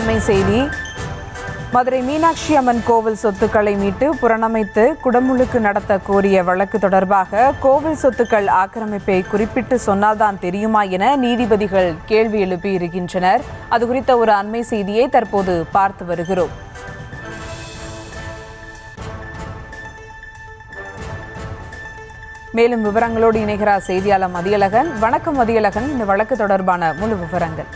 அண்மை செய்தி. மதுரை மீனாட்சி அம்மன் கோவில் சொத்துக்களை மீட்டு புறணமைத்து குடமுழுக்கு நடத்த கோரிய வழக்கு தொடர்பாக கோவில் சொத்துக்கள் ஆக்கிரமிப்பை குறிப்பிட்டு சொன்னால்தான் தெரியுமா என நீதிபதிகள் கேள்வி எழுப்பியிருக்கின்றனர். அது குறித்த ஒரு அண்மை செய்தியை தற்போது பார்த்து வருகிறோம். மேலும் விவரங்களோடு இணைகிறார் செய்தியாளர் மதியழகன். வணக்கம் மதியழகன், இந்த வழக்கு தொடர்பான முழு விவரங்கள்.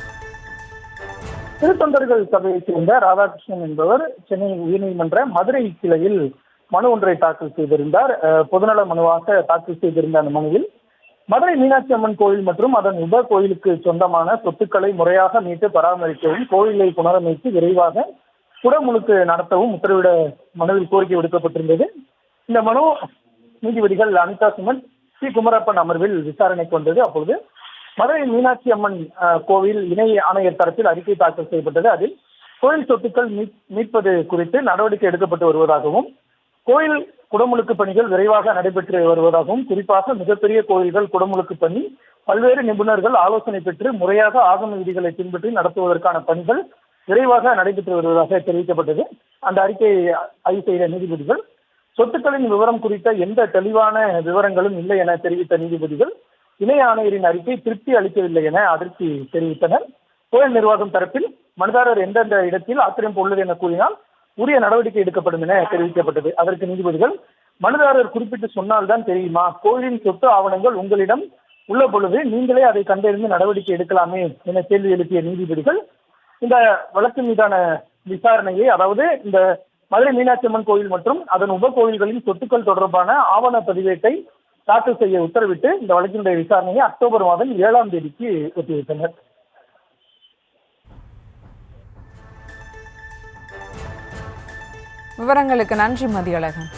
திருத்தொண்டர்கள் சபையைச் சேர்ந்த ராதாகிருஷ்ணன் என்பவர் சென்னை உயர்நீதிமன்ற மதுரை கிளையில் மனு ஒன்றை தாக்கல் செய்திருந்தார். பொதுநல மனுவாக தாக்கல் செய்திருந்த அந்த மனுவில் மதுரை மீனாட்சி அம்மன் கோயில் மற்றும் அதன் உப கோயிலுக்கு சொந்தமான சொத்துக்களை முறையாக மீட்டு பராமரிக்கவும், கோயிலை புனரமைத்து விரைவாக குடமுழுக்கு நடத்தவும் உத்தரவிட மனுவில் கோரிக்கை விடுக்கப்பட்டிருந்தது. இந்த மனு நீதிபதிகள் அனிதா சுமன், சி குமரப்பன் அமர்வில் விசாரணைக்கு வந்தது. அப்பொழுது மதுரை மீனாட்சி அம்மன் கோவில் இணை ஆணையர் தரப்பில் அறிக்கை தாக்கல் செய்யப்பட்டது. அதில் கோயில் சொத்துக்கள் மீட்பது குறித்து நடவடிக்கை எடுக்கப்பட்டு வருவதாகவும், கோயில் குடமுழுக்கு பணிகள் விரைவாக நடைபெற்று வருவதாகவும், குறிப்பாக மிகப்பெரிய கோயில்கள் குடமுழுக்கு பணி பல்வேறு நிபுணர்கள் ஆலோசனை பெற்று முறையாக ஆகம விதிகளை பின்பற்றி நடத்துவதற்கான பணிகள் விரைவாக நடைபெற்று வருவதாக தெரிவிக்கப்பட்டது. அந்த அறிக்கையை ஆய்வு செய்த நீதிபதிகள் சொத்துக்களின் விவரம் குறித்த எந்த தெளிவான விவரங்களும் இல்லை என தெரிவித்த நீதிபதிகள் இணை ஆணையரின் அறிக்கை திருப்தி அளிக்கவில்லை என அதிர்ச்சி தெரிவித்தனர். கோயில் நிர்வாகம் தரப்பில் மனுதாரர் எந்தெந்த இடத்தில் ஆக்கிரமிப்பு உள்ளது என கூறினால் உரிய நடவடிக்கை எடுக்கப்படும் என தெரிவிக்கப்பட்டது. அதற்கு நீதிபதிகள், மனுதாரர் குறிப்பிட்டு சொன்னால்தான் தெரியுமா, கோயிலின் சொத்து ஆவணங்கள் உங்களிடம் உள்ள பொழுது நீங்களே அதை கண்டறிந்து நடவடிக்கை எடுக்கலாமே என கேள்வி எழுப்பிய நீதிபதிகள் இந்த வழக்கு மீதான விசாரணையை, அதாவது இந்த மதுரை மீனாட்சி அம்மன் கோயில் மற்றும் அதன் உப கோயில்களின் சொத்துக்கள் தொடர்பான ஆவண பதிவேட்டை தாக்கல் செய்ய உத்தரவிட்டு இந்த வழக்கினுடைய விசாரணையை அக்டோபர் மாதம் 7ஆம் தேதிக்கு ஒத்திவைத்தனர். விவரங்களுக்கு நன்றி மதியழகன்.